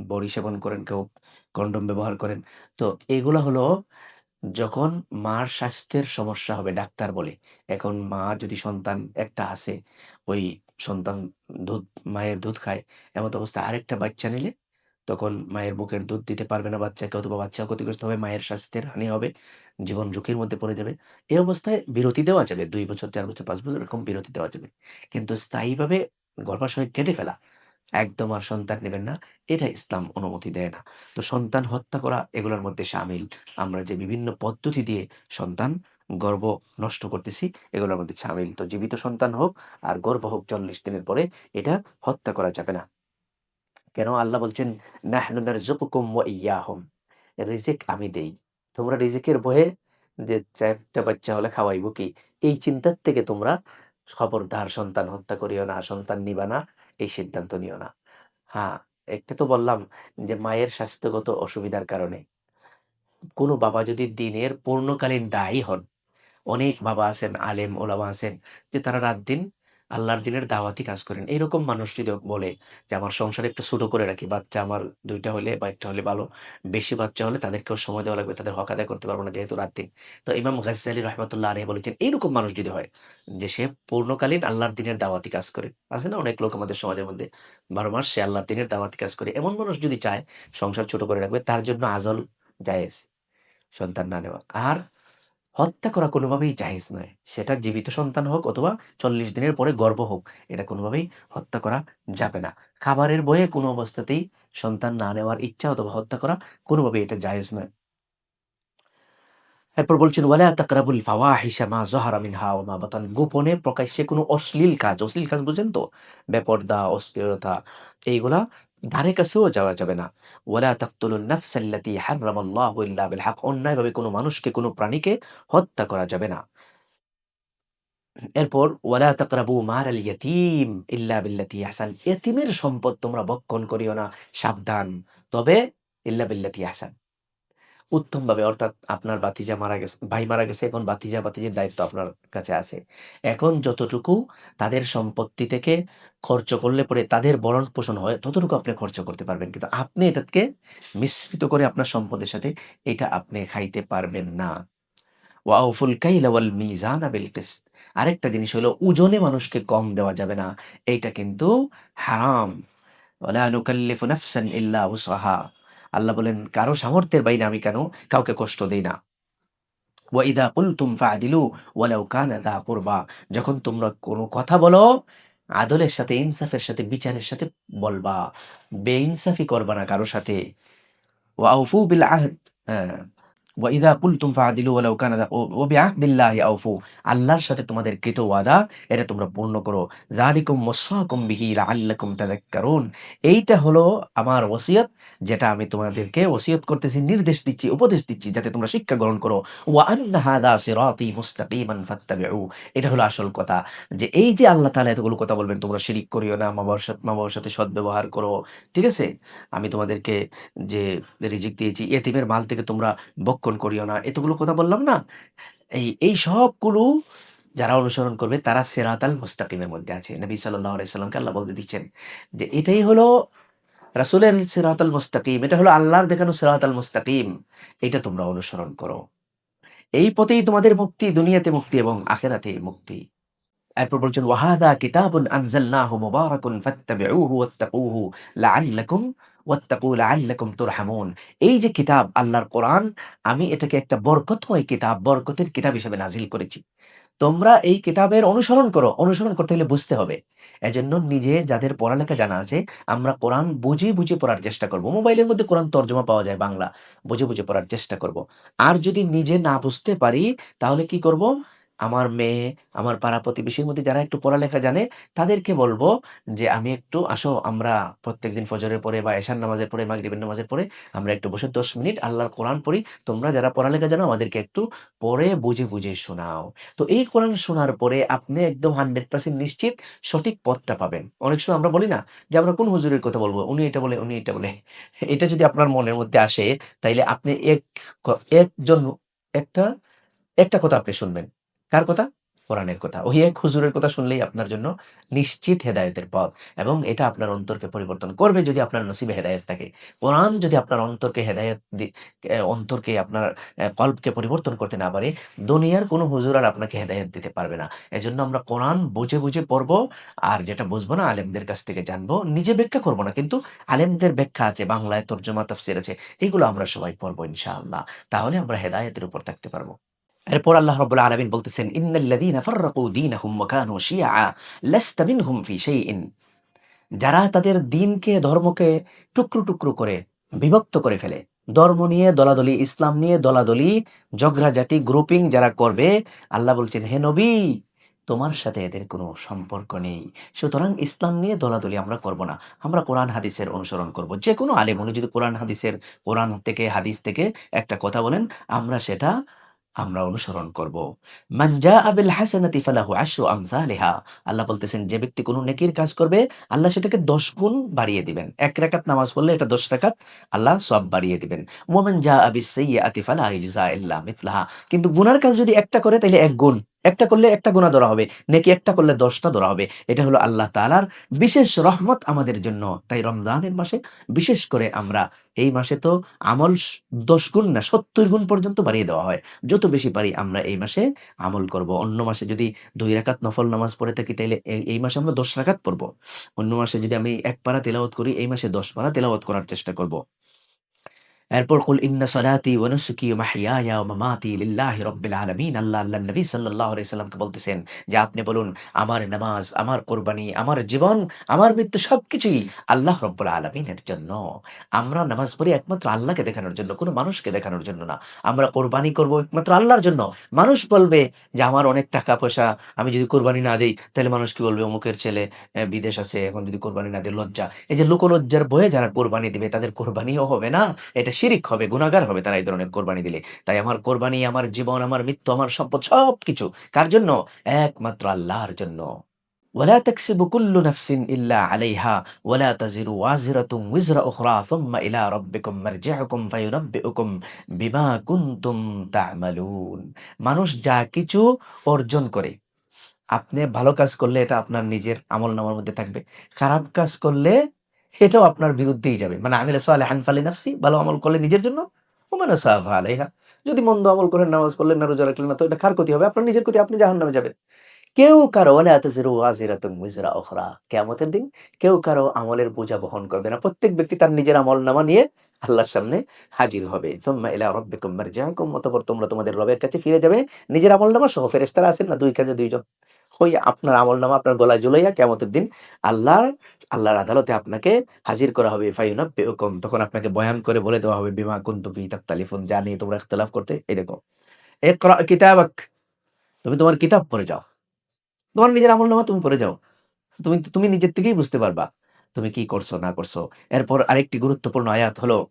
বড়ি সেবন করেন, কেউ কন্ডোম ব্যবহার করেন। তো এগুলা হলো যখন মার স্বাস্থ্যের সমস্যা হবে ডাক্তার বলে। এখন মা যদি সন্তান একটা আছে, ওই সন্তান দুধ মায়ের দুধ খায়, এমত অবস্থায় আরেকটা বাচ্চা নিলে তখন মায়ের বুকের দুধ দিতে পারবে না বাচ্চাকে, অথবা বাচ্চা ক্ষতিগ্রস্ত হবে, মায়ের স্বাস্থ্যের হানি হবে, জীবন ঝুঁকির মধ্যে পড়ে যাবে। এই অবস্থায় বিরতি দেওয়া যাবে। ২ বছর, ৪ বছর, ৫ বছর এরকম বিরতি দেওয়া যাবে। কিন্তু স্থায়ীভাবে গর্ভাশয় কেটে ফেলা, একদম আর সন্তান নেবেন না, এটা ইসলাম অনুমতি দেয় না। তো সন্তান হত্যা করা এগুলোর মধ্যে শামিল। আমরা যে বিভিন্ন পদ্ধতি দিয়ে সন্তান গর্ভ নষ্ট করতেছি, এগুলোর মধ্যে শামিল। তো জীবিত সন্তান হোক আর গর্ভ হোক ৪০ দিনের পরে এটা হত্যা করা যাবে না। কেন? আল্লাহ বলছেন, নাহনু নারযুকুকুম ওয়া ইয়্যাহুম। রিজিক আমি দেই। তোমরা রিজিকের ভয়ে যে ৪ টা বাচ্চা হলে খাওয়াইবো কি? এই চিন্তার থেকে তোমরা খবরদার সন্তান হত্যা করিও না, সন্তান নিবা না, এই সিদ্ধান্ত নিও না। হ্যাঁ, একটা তো বললাম যে মায়ের স্বাস্থ্যগত অসুবিধার কারণে। কোনো বাবা যদি দিনের পূর্ণকালীন দায়ী হন, অনেক বাবা আছেন, আলেম ওলামা আছেন যে তারা রাত-দিন আল্লাহর দিনের দাওয়াতি কাজ করেন। এরকম মানুষ যদি বলে যে, "আমার সংসার একটু ছোট করে রাখি। বাচ্চা আমার ২ টা হইলে বা ১ টা হলে ভালো। বেশি বাচ্চা হলে তাদেরকেও সময় দেওয়া লাগবে। তাদের হক আদায় করতে পারব না যেহেতু রাত-দিন।" তো ইমাম গাজ্জালী রাহমাতুল্লাহ আলাইহি বলেছেন, এইরকম মানুষ যদি হয় যে সে পূর্ণকালীন আল্লাহর দিনের দাওয়াতি কাজ করে। আছে না অনেক লোক আমাদের সমাজের মধ্যে ১২ মাস সে আল্লাহর দিনের দাওয়াতি কাজ করে। এমন মানুষ যদি চায় সংসার ছোট করে রাখবে, তার জন্য আজল জায়েজ, সন্তান না নেওয়া। আর হত্যা করা কোনোভাবেই জায়েজ নয়। সেটা জীবিত সন্তান হোক অথবা ৪০ দিনের পরে গর্ভ হোক, এটা কোনোভাবেই হত্যা করা যাবে না। খাবারের বয়ে কোনো অবস্থাতেই সন্তান না নেওয়ার ইচ্ছা অথবা হত্যা করা কোনোভাবেই এটা জায়েজ নয়। এরপর বলছেন, ওয়ালা তাকরাবুল ফাওয়াহিশা মা যাহারা মিনহা ওয়া মা বাতান। গোপনে প্রকাশ্যে কোনো অশ্লীল কাজ, অশ্লীল কাজ বুঝেন তো? বেপরদা, অশ্লীলতা এইগুলা ধারে কাছেও যাওয়া যাবে না। ওয়ালা তাকতুলুন নাফসাল্লাতী হাররামাল্লাহু ইল্লা বিল হক। অন্যায়ভাবে কোনো মানুষকে, কোনো প্রাণীকে হত্যা করা যাবে না। এরপর ওয়ালা তাকরাবু মালাল ইয়াতীম ইল্লা বিল্লাতী আহসান। এতিমের সম্পদ তোমরা ভক্ষণ করিও না, সাবধান। তবে ইল্লা বিল্লাতী আহসান, উত্তমভাবে। অর্থাৎ আপনার ভাতিজা মারা গেছে, ভাই মারা গেছে, এখন ভাতিজির দায়িত্ব আপনার কাছে আছে। এখন যতটুকু তাদের সম্পত্তি থেকে খরচ করলে পরে তাদের ভরণ-পোষণ হয়, ততটুকু আপনি খরচ করতে পারবেন। কিন্তু আপনি এটাকে মিশ্রিত করে আপনার সম্পদের সাথে এটা আপনি খাইতে পারবেন না। ওয়া আউফুল কাইলা ওয়াল মিজানা বিল কিসত। আরেকটা জিনিস হলো ওজনে মানুষকে কম দেওয়া যাবে না। এইটা কিন্তু হারাম। ওয়ালা নুকাল্লিফু নাফসান ইল্লা উসআহা। আল্লাহ বলেন, কারো সামর্থ্যের বাইরে আমি কেন কাউকে কষ্ট দেই না। ওয়া ইযা কুলতুম ফা'দিলু ওয়ালাউ কানা যা কুরবা। যখন তোমরা কোনো কথা বলো, আদলের সাথে, ইনসাফের সাথে, বিচারের সাথে বলবা। বেইনসাফি করবা না কারো সাথে। ওয়া আউফু বিল আহদ। হ্যাঁ। ওয়াইদা কুলতুম ফাআদিলু ওয়ালাউ কানা দা ওয়া বিআহদিল্লাহি আউফু। আল্লাহর সাথে তোমাদের কৃত ওয়াদা, এটা তোমরা পূর্ণ করো। যালিকুম ওয়াসাকুম বিহি লাআল্লাকুম তাযাক্কারুন। এইটা হলো আমার ওসিয়ত, যেটা আমি তোমাদেরকে ওসিয়ত করতেছি, নির্দেশ দিচ্ছি, উপদেশ দিচ্ছি, যাতে তোমরা শিক্ষা গ্রহণ করো। ওয়া আন্না হাযা সিরাতী মুস্তাকিমান ফাত্তাবিউ। এটা হলো আসল কথা, যে এই যে আল্লাহ তাআলা এতগুলো কথা বলবেন, তোমরা শিরিক করিও না, মা-বাবার সাথে সদ্ব্যবহার করো। ঠিক আছে? আমি তোমাদেরকে যে রিজিক দিয়েছি, এতিমের মাল থেকে তোমরা বক্ষণ করিও না। এতগুলো কথা বললাম না? এই সবগুলো যারা অনুসরণ করবে তারা সিরাতাল মুস্তাকিমের মধ্যে আছে। নবী সাল্লাল্লাহু আলাইহি সাল্লামকে আল্লাহ বলতে দিচ্ছেন যে এটাই হলো রাসূলের সিরাতাল মুস্তাকিম। এটা হলো আল্লাহর দেখানো সিরাতাল মুস্তাকিম। এটা তোমরা অনুসরণ করো। এই পথেই তোমাদের মুক্তি, দুনিয়াতে মুক্তি এবং আখিরাতে মুক্তি। এরপর বলছেন, ওয়াহাদা কিতাবুন আনজালনাহু মুবারাকুন ফাত্তাবিউহু ওয়াত্তাকুহু লাআল্লাকুম লাআল্লাকুম তুরহামুন। এই যে কিতাব, আল্লাহর কোরআন, আমি এটাকে একটা বরকতময় কিতাব, বরকতের কিতাব হিসেবে নাজিল করেছি। তোমরা এই কিতাবের অনুসরণ করো। অনুসরণ করতে হলে বুঝতে হবে। এজন্য নিজে যাদের পড়ালেখা জানা আছে, আমরা কোরআন বুঝে, বুঝে পড়ার চেষ্টা করব। মোবাইলের মধ্যে কোরআন তর্জমা পাওয়া যায় বাংলা। বুঝে, বুঝে পড়ার চেষ্টা করব। আর যদি নিজে না বুঝতে পারি, তাহলে কি করব? আমার মেয়ে, আমার পাড়া প্রতিবেশীর মধ্যে যারা একটু পড়ালেখা জানে, তাদেরকে বলব যে, "আমি একটু আসো, আমরা প্রত্যেকদিন ফজরের পরে বা এশার নামাজের পরে, মাগরিবের নামাজের পরে আমরা একটু বসে ১০ মিনিট আল্লাহর কোরআন পড়ি। তোমরা যারা পড়ালেখা জানো আমাদেরকে একটু পড়ে বুঝে, বুঝে শোনাও।" তো এই কোরআন শোনার পরে আপনি একদম 100% নিশ্চিত সঠিক পথটা পাবেন। অনেক সময় আমরা বলি না যে, আমরা কোন হুজুরের কথা বলব? উনি এটা বলে, উনি এটা বলে। এটা যদি আপনার মনের মধ্যে আসে, তাইলে আপনি ক একজন একটা একটা কথা আপনি শুনবেন। কার কথা? কোরআনের কথা। ওই এক হুজুরের কথা শুনলেই আপনার জন্য নিশ্চিত হেদায়েতের পথ, এবং এটা আপনার অন্তরকে পরিবর্তন করবে যদি আপনার নসিবে হেদায়েত থাকে। কোরআন যদি আপনার অন্তরকে হেদায়েত অন্তরকে আপনার কল্বকে পরিবর্তন করতে না পারে, দুনিয়ার কোনো হুজুর আর আপনাকে হেদায়েত দিতে পারবে না। এজন্য আমরা কোরআন বুঝে, বুঝে পড়বো। আর যেটা বুঝবো না, আলেমদের কাছ থেকে জানবো। নিজে ব্যাখ্যা করব না। কিন্তু আলেমদের ব্যাখ্যা আছে, বাংলায় তর্জমা তাফসীর আছে। এগুলো আমরা সবাই পড়বো ইনশাআল্লাহ। তাহলে আমরা হেদায়েতের উপর থাকতে পারবো। এরপর আল্লাহ রাব্বুল আলামিন বলতেছেন, "ইন্নাল্লাযীনা ফাররাকু দীনাহুম ওয়া কানু শিয়াআ লাস্তা মিনহুম ফি শাইইন।" যারা তাদের দিনকে, ধর্মকে টুকরো, টুকরো করে বিভক্ত করে ফেলে। ধর্ম নিয়ে দলাদলি, ইসলাম নিয়ে দলাদলি, ঝগড়াঝাটি, গ্রুপিং যারা করবে, আল্লাহ বলছেন, "হে নবী, তোমার সাথে এদের কোনো সম্পর্ক নেই। সুতরাং ইসলাম নিয়ে দলাদলি আমরা করব না। আমরা কোরআন হাদিসের অনুসরণ করব।" যেকোনো আলেম, উনি যদি কোরআন থেকে, হাদিস থেকে একটা কথা বলেন, আমরা অনুসরণ করব। মান জাআ বিল হাসানাতি ফালাহু আশরু আমসালিহা। আল্লাহ বলতেছেন, যে ব্যক্তি কোনো নেকির কাজ করবে, আল্লাহ সেটাকে ১০ গুণ বাড়িয়ে দিবেন। ১ রাকাত নামাজ পড়লে এটা ১০ রাকাত আল্লাহ সওয়াব বাড়িয়ে দিবেন। ওয়া মান জাআ বিস সাইয়্যাতি ফালা ইউজজা ইল্লা মিথলাহা। কিন্তু গুনার কাজ যদি একটা করে, তাইলে ১ গুণ। একটা করলে ১ টা গুনাহ ধরা হবে। নেকি একটা করলে ১০ টা ধরা হবে। এটা হলো আল্লাহ তাআলার বিশেষ রহমত আমাদের জন্য। তাই রমজানের মাসে বিশেষ করে আমরা, এই মাসে তো আমল ১০ গুণ না, ৭০ গুণ পর্যন্ত বাড়িয়ে দেওয়া হয়। যত বেশি পারি আমরা এই মাসে আমল করব। অন্য মাসে যদি ২ রাকাত নফল নামাজ পড়ে থাকি, তাইলে এই মাসে আমরা ১০ রাকাত পড়ব। অন্য মাসে যদি আমি ১ পারা তিলাওয়াত করি, এই মাসে ১০ পারা তিলাওয়াত করার চেষ্টা করব। এরপর কুল ইন্না সলাতি ওয়া নুসুকি ওয়া মাহইয়ায়া ওয়া মামাতি লিল্লাহি রাব্বিল আলামিন। আল্লাহর নবী সাল্লাল্লাহু আলাইহি সাল্লামকে বলতেছেন যে আপনি বলুন আমার নামাজ, আমার কোরবানি, আমার জীবন, আমার মৃত্যু সবকিছুই আল্লাহ রাব্বুল আলামিনের জন্য। আমরা নামাজ পড়ি একমাত্র আল্লাহকে দেখানোর জন্য, কোনো মানুষকে দেখানোর জন্য না। আমরা কোরবানি করব একমাত্র আল্লাহর জন্য। মানুষ বলবে যে আমার অনেক টাকা-পয়সা, আমি যদি কোরবানি না দেই তাহলে মানুষ কি বলবে অমুকের ছেলে বিদেশ আছে, এখন যদি কোরবানি না দেয় লজ্জা। এই যে লোকলজ্জার ভয়ে যারা কোরবানি দিবে তাদের কোরবানিও হবে না, এটা শিরিক হবে, গুনাহগার হবে তারা এই ধরনের কোরবানি দিলে। তাই আমার কোরবানি, আমার জীবন, আমার মৃত্যু, আমার সম্পদ সবকিছু কার জন্য? একমাত্র আল্লাহর জন্য। ওয়ালা তাকসিবু কুল্লু নাফসিন ইল্লা আলাইহা ওয়ালা তাজিরু ওয়াজিরাতুম উইজরা উখরা সুম্মা ইলা রাব্বিকুম মারজিউকুম ফায়ুনাব্বিউকুম বিমা কুনতুম তা'মালুন। মানুষ যা কিছু অর্জন করে, আপনি ভালো কাজ করলে এটা আপনার নিজের আমলনামার মধ্যে থাকবে। খারাপ কাজ করলে এটাও আপনার বিরুদ্ধেই যাবে। মানে আমিলা সালিহান ফালিনাফসি, ভালো আমল করলে নিজের জন্য, ওয়া মান আসাআ ফাআলাইহা। যদি মন্দ আমল করেন, নামাজ পড়লেন না, রোজা রাখলেন না, তো এটা কার ক্ষতি হবে? আপনার নিজের ক্ষতি, আপনি জাহান্নামে যাবেন। কেউ কারো ওয়ালা তাজিরু ওয়াজিরাতুন উইজরা উখরা, কিয়ামতের দিন কেউ কারো আমলের বোঝা বহন করবে না। প্রত্যেক ব্যক্তি তার নিজের আমলনামা নিয়ে আল্লাহর সামনে হাজির হবে। সুম্মা ইলা রাব্বিকুম মারজিউকুম, অতঃপর তোমরা তোমাদের রবের কাছে ফিরে যাবে নিজের আমলনামা সহ। ফেরেশতারা আছেন না ২ কাঁধে ২ জন। ওই আপনার আমলনামা আপনার গলায় ঝুলাইয়া কিয়ামতের দিন আল্লাহর আদালতে আপনাকে হাজির করা হবে। ফায়ুনাব্বিউকুম, তখন আপনাকে বয়ান করে বলে দেওয়া হবে বিমা কুনতুম ফিহি তাখতালিফুন, যা নিয়ে তোমরা ইখতিলাফ করতে। এই দেখো, ইকরা কিতাবাক, তুমি তোমার কিতাব পড়ে যাও। তোমার নিজের আমলনামা তুমি পড়ে যাও। তুমি তুমি নিজের থেকেই বুঝতে পারবা তুমি কি করছো না করছো। এরপর আরেকটি গুরুত্বপূর্ণ আয়াত হলো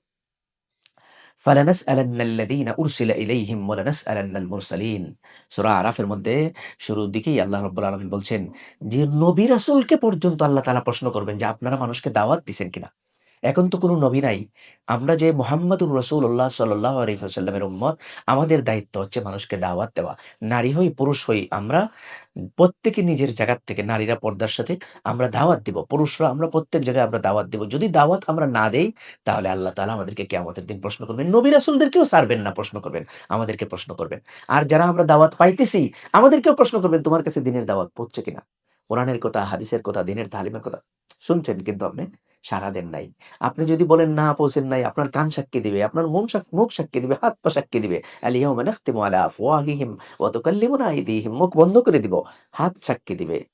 ফালানাসআলান্নাল্লাযীনা উরসিলা ইলাইহিম ওয়া লানাসআলান্নাল মুরসালিন। সূরা আরাফের মধ্যে শুরুর দিকেই আল্লাহ রাব্বুল আলামিন বলছেন যে নবী রাসূলকে পর্যন্ত আল্লাহ তাআলা প্রশ্ন করবেন যে আপনারা মানুষকে দাওয়াত দিছেন কিনা? এখন তো কোনো নবী নাই। আমরা যে মুহাম্মাদুর রাসূলুল্লাহ সাল্লাল্লাহু আলাইহি ওয়াসাল্লামের উম্মত, আমাদের দায়িত্ব হচ্ছে মানুষকে দাওয়াত দেওয়া। নারী হই, পুরুষ হই, আমরা প্রত্যেকে নিজের জায়গা থেকে, নারীরা পর্দার সাথে, আমরা দাওয়াত দিব। পুরুষরা আমরা প্রত্যেক জায়গায় আমরা দাওয়াত দিব। যদি দাওয়াত আমরা না দেই তাহলে আল্লাহ তাআলা আমাদেরকে কিয়ামতের দিন প্রশ্ন করবেন। নবী রাসূলদেরকেও ছাড়বেন না, প্রশ্ন করবেন। আমাদেরকে প্রশ্ন করবেন। আর যারা আমরা দাওয়াত পাইতেছি আমাদেরকেও প্রশ্ন করবেন তোমার কাছে দ্বীনের দাওয়াত পৌঁছে কিনা? কোরআনের কথা, হাদিসের কথা, দ্বীনের তালিমের কথা শুনছেন কিন্তু আপনি সাড়া দেন নাই। আপনি যদি বলেন না পৌঁছেন নাই, আপনার কান সাক্ষী দিবে, আপনার মুখ সাক্ষী দিবে, হাত পা সাক্ষী দিবে। আল-ইয়াওমা নাখতিমু আলা আফওয়াহিহিম ওয়া তুকাল্লিমুনা আইদিহিম, মুখ বন্ধ করে দিব, হাত সাক্ষী দিবে।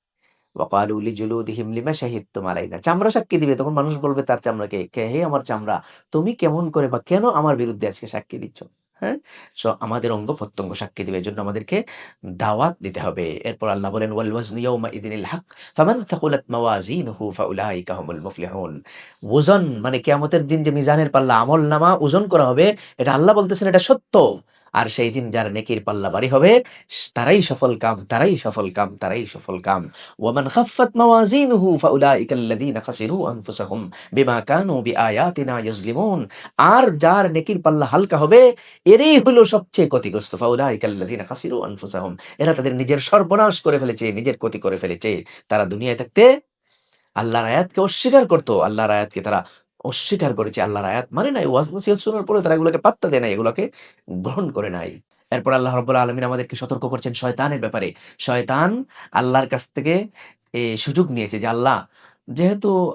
ওয়া ক্বালু লিজুলুদিহিম লিমা শাহিদতুম আলাইনা, চামড়া সাক্ষী দিবে। তখন মানুষ বলবে তার চামড়াকে, কে হে আমার চামড়া, তুমি কেমন করে বা কেন আমার বিরুদ্ধে আজকে সাক্ষী দিচ্ছ? হ্যাঁ? আমাদের অঙ্গ-প্রত্যঙ্গ সাক্ষী দিবে। এজন্য আমাদেরকে দাওয়াত দিতে হবে। এরপর আল্লাহ বলেন ওয়াল ওয়াজনু ইয়াওমা ইযিনিল হক ফামান থাকুলাত মাওয়াজিনুহু ফাউলাইকা হুমুল মুফলিহুন। ওজন মানে কিয়ামতের দিন যে মিজানের পাল্লা, আমলনামা ওজন করা হবে, এটা আল্লাহ বলতেছেন এটা সত্য। আর সেই দিন যার নেকির পাল্লা ভারী হবে তারাই সফল কাম, তারাই সফল কাম, তারাই সফল কাম। ওয়ামান খাফফাত মাওয়াজিনুহু ফাউলাইকা আল্লাযীনা খাসিরু আনফুসাহুম বিমা কানু বিআয়াতিনা ইয়াজলিমুন। আর যার নেকির পাল্লা হালকা হবে এরাই হলো সবচেয়ে ক্ষতিগ্রস্ত। ফাউলাইকা আল্লাযীনা খাসিরু আনফুসাহুম, এরা তাদের নিজের সর্বনাশ করে ফেলেছে, নিজের ক্ষতি করে ফেলেছে। তারা দুনিয়ায় থাকতে আল্লাহর আয়াতকে অস্বীকার করত। আল্লাহর আয়াতকে তারা অস্বীকার করেছে। আল্লাহর আয়াত মানে নাই। ওয়াজ নসিহত শোনার পরেও তারা এগুলোকে পাত্তা দেয় নাই, এগুলোকে গ্রহণ করে নাই। এরপর আল্লাহ রাব্বুল আলামিন আমাদেরকে সতর্ক করছেন শয়তানের ব্যাপারে। শয়তান আল্লাহর কাছ থেকে সুযোগ নিয়েছে যে আল্লাহ, যেহেতু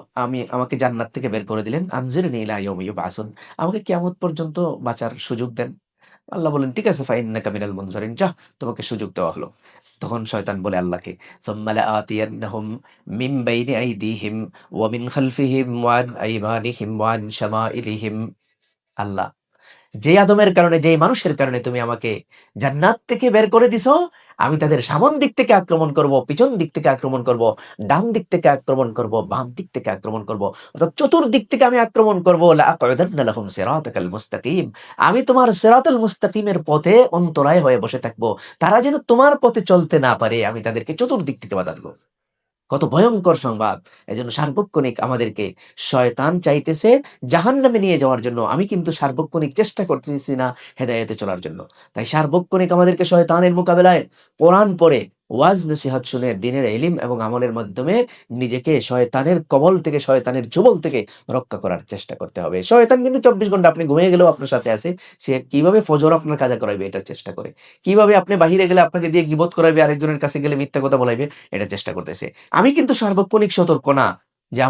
আমাকে জান্নাত থেকে বের করে দিলেন, আনজিরনি ইলা ইয়াউমি ইউবআসুন, আমাকে কিয়ামত পর্যন্ত বাঁচার সুযোগ দেন। আল্লাহ বললেন, "ঠিক আছে, ফাইন্নাকা মিনাল মুনজারিন, যাহ, তোমাকে সুযোগ দেওয়া হলো।" তখন শয়তান বলে আল্লাহকে, "সুম্মা লাআতিয়ান্নাহুম মিন বাইনি আইদিহিম ওয়া মিন খালফিহিম ওয়া আন আইমানিহিম ওয়া আন শামাইলিহিম।" আল্লাহ, যে আদমের কারণে, যেই মানুষের কারণে তুমি আমাকে জান্নাত থেকে বের করে দিছো, আমি তাদের সামন দিক থেকে আক্রমণ করব, পিছন দিক থেকে আক্রমণ করব, ডান দিক থেকে আক্রমণ করব, বাম দিক থেকে আক্রমণ করব, অর্থাৎ চতুর্দিক থেকে আমি আক্রমণ করব। লাআকউদান্না লাহুম সিরাতাকাল মুস্তাকিম, আমি তোমার সিরাতাল মুস্তাকিমের পথে অন্তরায় হয়ে বসে থাকব। তারা যেন তোমার পথে চলতে না পারে, আমি তাদেরকে চতুর্দিক থেকে বাধা দেব। কত ভয়ঙ্কর সংবাদ! এজন্য সার্বক্ষণিক আমাদেরকে শয়তান চাইতেছে জাহান্নামে নিয়ে যাওয়ার জন্য। আমি কিন্তু সার্বক্ষণিক চেষ্টা করতেছি না হেদায়েতে চলার জন্য। তাই সার্বক্ষণিক আমাদেরকে শয়তানের মোকাবেলায় কোরআন পড়ে, ওয়াজ নসিহত শুনে, দ্বীনের ইলম এবং আমলের মাধ্যমে নিজেকে শয়তানের কবল থেকে, শয়তানের যুবল থেকে রক্ষা করার চেষ্টা করতে হবে। শয়তান কিন্তু ২৪ ঘন্টা আপনি ঘুমিয়ে গেলেও আপনার সাথে আছে। সে কিভাবে ফজর আপনার কাজা করাইবে এটার চেষ্টা করে। কিভাবে আপনি বাহিরে গেলে আপনাকে দিয়ে গীবত করাইবে, আরেকজনের কাছে গেলে মিথ্যা কথা বলাইবে, এটা চেষ্টা করতেছে। আমি কিন্তু সার্বক্ষণিক সতর্ক না। যে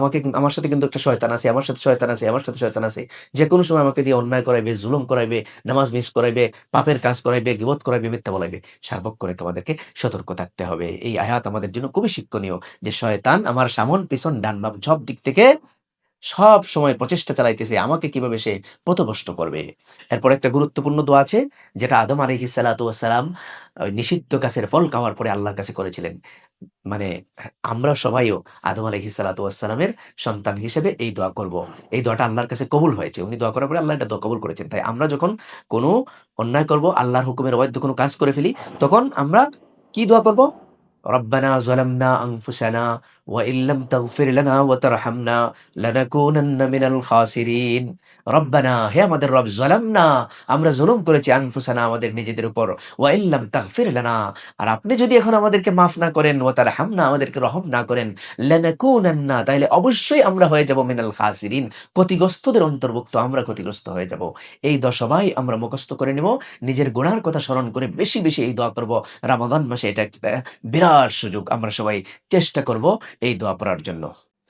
আমার সাথে কিন্তু একটা শয়তান আছে, আমার সাথে শয়তান আছে, আমার সাথে শয়তান আছে। যেকোনো সময় আমাকে দিয়ে অন্যায় করাইবে, জুলুম করাইবে, নামাজ মিস করাইবে, পাপের কাজ করাইবে, গীবত করাইবে, মিথ্যা বলাইবে। সার্বক্ষণিক আমাদেরকে সতর্ক থাকতে হবে। এই আয়াত আমাদের জন্য খুবই শিক্ষণীয় যে শয়তান আমার সামন, পিছন, ডান, বাম সব দিক থেকে সব সময় প্রচেষ্টা চালাইতেছে আমাকে কিভাবে সে পথভ্রষ্ট করবে। এরপর একটা গুরুত্বপূর্ণ দোয়া আছে যেটা আদম আলাইহিস সালাতু ওয়াস সালাম ওই নিষিদ্ধ গাছের ফল খাওয়ার পরে আল্লাহর কাছে করেছিলেন। মানে আমরা সবাইও আদম আলাইহিস সালাতু ওয়াস সালামের সন্তান হিসেবে এই দোয়া করব। এই দোয়াটা আল্লাহর কাছে কবুল হয়েছে। উনি দোয়া করার পরে আল্লাহ এটা দোয়া কবুল করেছেন। তাই আমরা যখন কোনো অন্যায় করব, আল্লাহর হুকুমের অবাধ্য কোনো কাজ করে ফেলি, তখন আমরা কি দোয়া করব? রব্বানা যালামনা আনফুসানা ওয়া ইল্লাম তাগফির লানা ওয়া তারহামনা লানাকুনান্না মিনাল খাসিরিন। রব্বানা, হে আমাদের রব, যালামনা, আমরা জুলুম করেছি, আনফুসানা, আমাদের নিজেদের উপর, ওয়া ইল্লাম তাগফির লানা, আর আপনি যদি এখন আমাদেরকে মাফ না করেন, ওয়া তারহামনা, আমাদেরকে রহম না করেন, লানাকুনান্না, তাইলে অবশ্যই আমরা হয়ে যাব মিনাল খাসিরিন, ক্ষতিগ্রস্তদের অন্তর্ভুক্ত, আমরা ক্ষতিগ্রস্ত হয়ে যাব। এই দোয়া সবাই আমরা মুখস্থ করে নেব। নিজের গুনার কথা স্মরণ করে বেশি বেশি এই দোয়া করব। রমাদান মাসে এটা একটা বিরাট সুযোগ। আমরা সবাই চেষ্টা করব এই দোয়া পড়ার জন্য।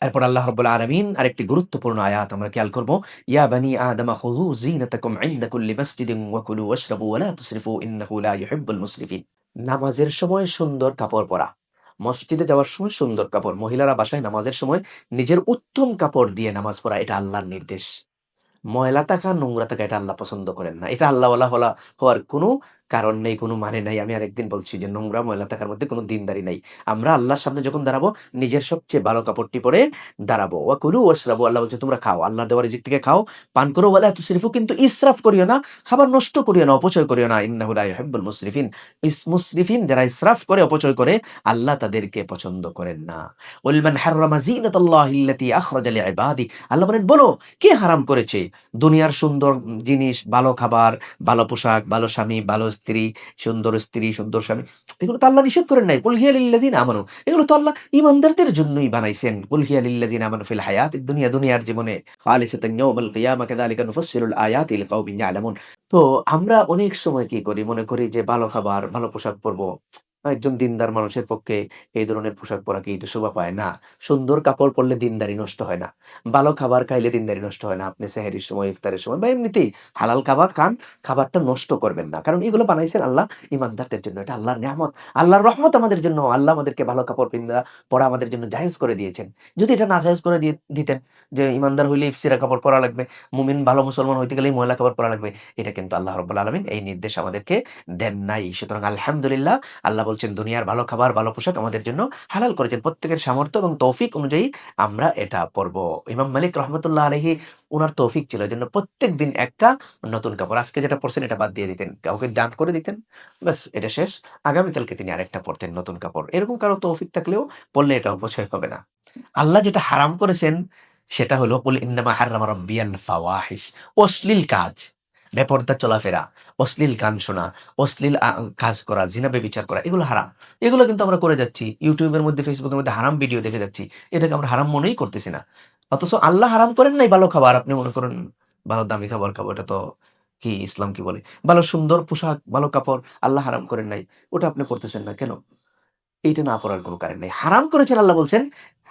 এরপর আল্লাহ রাব্বুল আলামিন আরেকটি গুরুত্বপূর্ণ আয়াত আমরা খেয়াল করব। ইয়া বানি আদম খুযু যিনাতাকুম ইনদা কুল্লি মাসজিদিন ওয়া কুলু ওয়াশরাবু ওয়া লা তুসরিফু ইন্নাহু লা ইউহিব্বুল মুসরিফিন। নামাজের সময় সুন্দর কাপড় পরা, মসজিদে যাওয়ার সময় সুন্দর কাপড়, মহিলারা বাসায় নামাজের সময় নিজের উত্তম কাপড় দিয়ে নামাজ পড়া, এটা আল্লাহর নির্দেশ। ময়লা থাকা, নোংরা থাকা এটা আল্লাহ পছন্দ করেন না। এটা আল্লাহওয়ালা হওয়ার কোনো কারণ নেই, কোনো মানে নাই। আমি আরেকদিন বলছি যে নোংরা ময়লা থাকার মধ্যে কোনো দিনদারি নাই। আমরা আল্লাহর সামনে যখন দাঁড়াবো, নিজের সবচেয়ে ভালো কাপড়টি পরে দাঁড়াবো। ওয়াকুলু ওয়াশরাবু, আল্লাহ বলছে তোমরা খাও, আল্লাহর দেওয়া রিজিক থেকে খাও, পান করো, ওয়ালা তুসরিফু, কিন্তু ইসরাফ করিও না, খাবার নষ্ট করিও না, অপচয় করিও না। ইন্নাহু লা ইউহিব্বুল মুসরিফিন, মুসরিফিন যারা ইসরাফ করে, অপচয় করে, আল্লাহ তাদেরকে পছন্দ করেন না। কুল মান হাররামা যিনাতাল্লাহি আল্লাতী আখরাজা লিইবাদি, আল্লাহ বলেন বলো, কে হারাম করেছে দুনিয়ার সুন্দর জিনিস, ভালো খাবার, ভালো পোশাক, ভালো স্বামী, ভালো স্ত্রী, সুন্দর স্বামী, এগুলো তো আল্লাহ নিষেধ করেন নাই। কুল হিয়া লিল্লাযিনা আমানু, এগুলো তো আল্লাহ ঈমানদারদের জন্যই বানাইছেন। কুল হিয়া লিল্লাযিনা আমানু ফিল হায়াতিদ দুনিয়া, দুনিয়ার জীবনে, খালিসাতান ইয়াউমাল কিয়ামা কাযালিকা নুফাসসিলুল আয়াতি লিকাউমিন ইয়ালামুন। তো আমরা অনেক সময় কি করি, মনে করি যে ভালো খাবার, ভালো পোশাক পরবো। একজন দিনদার মানুষের পক্ষে এই ধরনের পোশাক পরা কি এটা শোভা পায় না। সুন্দর কাপড় পরলে দিনদারি নষ্ট হয় না। ভালো খাবার খাইলে দিনদারি নষ্ট হয় না। আপনি সেহরির সময়, ইফতারের সময় বা এমনিতেই হালাল খাবার খান, খাবারটা নষ্ট করবেন না। কারণ এগুলো বানাইছেন আল্লাহ ঈমানদারদের জন্য। এটা আল্লাহর নিয়ামত, আল্লাহর রহমত আমাদের জন্য। আল্লাহ আমাদেরকে ভালো কাপড় পরা আমাদের জন্য জায়েজ করে দিয়েছেন। যদি এটা না জায়েজ করে দিতেন যে ঈমানদার হইলে ইফসিরা কাপড় পরা লাগবে, মুমিন ভালো মুসলমান হইতে গেলেই ময়লা কাপড় পরা লাগবে, এটা কিন্তু আল্লাহ রাব্বুল আলামিন এই নির্দেশ আমাদেরকে দেন নাই। সুতরাং আলহামদুলিল্লাহ, আল্লাহ বলছেন দুনিয়ার ভালো খাবার, ভালো পোশাক আমাদের জন্য হালাল করেছেন। প্রত্যেকের সামর্থ্য এবং তৌফিক অনুযায়ী আমরা এটা পড়বো। ইমাম মালিক রহমতুল্লাহ আলাইহি, উনার তৌফিক ছিল এজন্য প্রত্যেকদিন একটা নতুন কাপড়, আজকে যেটা পড়ছেন এটা বাদ দিয়ে দিতেন, কাউকে দান করে দিতেন, ব্যাস এটা শেষ। আগামীকালকে তিনি আরেকটা পড়তেন নতুন কাপড়। এরকম কারো তৌফিক থাকলেও পড়লে এটা অপচয় হবে না। আল্লাহ যেটা হারাম করেছেন সেটা হলো কুল ইন্নামা হাররামা রাব্বিয়াল ফাওয়াহিশ, অশ্লীল কাজ, বেপরদা চলাফেরা, অশ্লীল গান শোনা, অশ্লীল কাজ করা, জিনা ব্যভিচার করা, এগুলো হারাম। এগুলো কিন্তু আমরা করে যাচ্ছি। ইউটিউবের মধ্যে, ফেসবুকের মধ্যে হারাম ভিডিও দেখে যাচ্ছি। এটাকে আমরা হারাম মনেই করতেছি না। অথচ আল্লাহ হারাম করেন নাই ভালো খাবার। আপনি মনে করেন ভালো দামি খাবার খাবো, এটা তো কি ইসলাম কি বলে? ভালো সুন্দর পোশাক, ভালো কাপড় আল্লাহ হারাম করেন নাই। ওটা আপনি পড়তেছেন না কেন? এইটা না পড়ার কোনো কারণ নেই। হারাম করেছেন আল্লাহ বলছেন,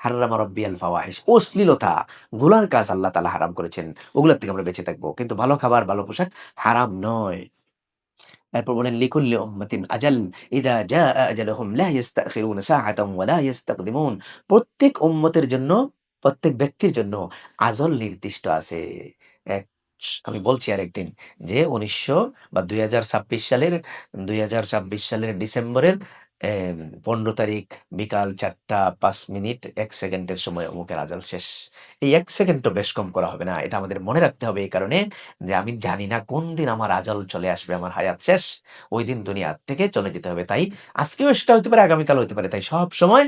হাররামা রাব্বিয়াল ফাওয়াহিশ, অশ্লীলতা, গুনার কাজ আল্লাহ তাআলা হারাম করেছেন। ওগুলোর থেকে আমরা বেঁচে থাকবো। কিন্তু ভালো খাবার, ভালো পোশাক হারাম নয়। এরপর বলেন লিকুল্লি উম্মাতিন আজাল, ইযা জাআ আজালুহুম লা ইস্তাখিরুনা সাআতান ওয়া লা ইস্তাকদিমুন। প্রত্যেক উম্মতের জন্য, প্রত্যেক ব্যক্তির জন্য আজল নির্দিষ্ট আছে। এক আমি বলছি আরেকদিন যে ১৯০০ বা ২০২৬ সালের ডিসেম্বরের ১৫ তারিখ বিকাল ৪টা ৫ মিনিট ১ সেকেন্ডের সময় অমুকের আজাল শেষ। এই ১ সেকেন্ডও বেশ কম করা হবে না। এটা আমাদের মনে রাখতে হবে এই কারণে যে আমি জানি না কোন দিন আমার আজল চলে আসবে, আমার হায়াত শেষ। ওইদিন দুনিয়া থেকে চলে যেতে হবে। তাই আজকেও সেটা হইতে পারে, আগামীকাল হইতে পারে। তাই সবসময়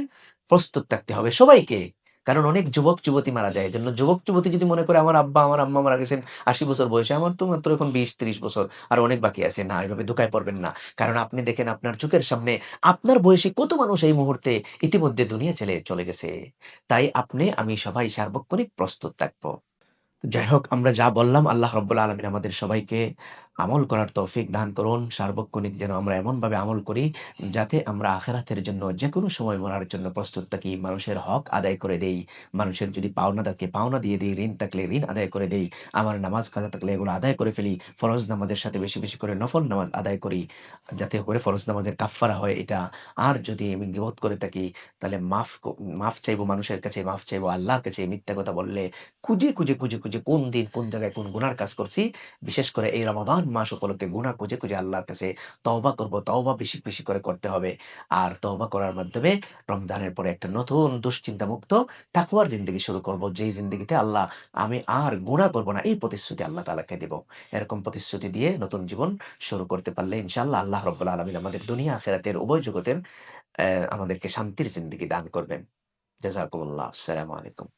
প্রস্তুত থাকতে হবে সবাইকে। কারণ অনেক যুবক-যুবতী মারা যায়। এজন্য যুবক-যুবতী যদি মনে করে আমার আব্বা, আমার আম্মা মারা গেছেন ৮০ বছর বয়সে, আমার তো মাত্র এখন ২০-৩০ বছর, আর অনেক বাকি আছে। না, এভাবে ধোঁকায় পড়বেন না। কারণ আপনি দেখেন আপনার চোখের সামনে আপনার বয়সী কত মানুষ এই মুহূর্তে ইতিমধ্যে দুনিয়া ছেড়ে চলে গেছে। তাই আপনি, আমি সবাই সার্বক্ষণিক প্রস্তুত থাকবো। তো যাই হোক, আমরা যা বললাম আল্লাহ রাব্বুল আলামিন আমাদের সবাইকে আমল করার তৌফিক দান করুন। সার্বক্ষণিক যেন আমরা এমনভাবে আমল করি, যাতে আমরা আখিরাতের জন্য যেকোনো সময় মরার জন্য প্রস্তুত থাকি। মানুষের হক আদায় করে দেই। মানুষের যদি পাওনা থাকে পাওনা দিয়ে দেই, ঋণ থাকলে ঋণ আদায় করে দেই। আমার নামাজ কাজা থাকলে এগুলো আদায় করে ফেলি। ফরজ নামাজের সাথে বেশি, বেশি করে নফল নামাজ আদায় করি। যাতে করে ফরজ নামাজের কাফফারা হয় এটা। আর যদি আমি গীবত করে থাকি তাহলে মাফ চাইবো মানুষের কাছে, মাফ চাইবো আল্লাহর কাছে। মিথ্যা কথা বললে খুঁজে কোন দিন, কোন জায়গায় কোন গুনার কাজ করছি, বিশেষ করে এই রমাদান মাস উপলক্ষে গুনাহ খুঁজে আল্লাহর কাছে তওবা করব। তওবা বেশি, বেশি করে করতে হবে। আর তওবা করার মাধ্যমে রমজানের পরে একটা নতুন দুশ্চিন্তামুক্ত তাকওয়ার জিন্দেগি শুরু করব। যেই জিন্দেগিতে আল্লাহ আমি আর গুনাহ করব না, এই প্রতিশ্রুতি আল্লাহ তাআলাকে দিব। এরকম প্রতিশ্রুতি দিয়ে নতুন জীবন শুরু করতে পারলে ইনশাআল্লাহ আল্লাহ রাব্বুল আলামিন আমাদের দুনিয়া আখিরাতের উভয় জগতের আমাদেরকে শান্তির জিন্দেগি দান করবেন। জাযাকুমুল্লাহ। আসসালামু আলাইকুম।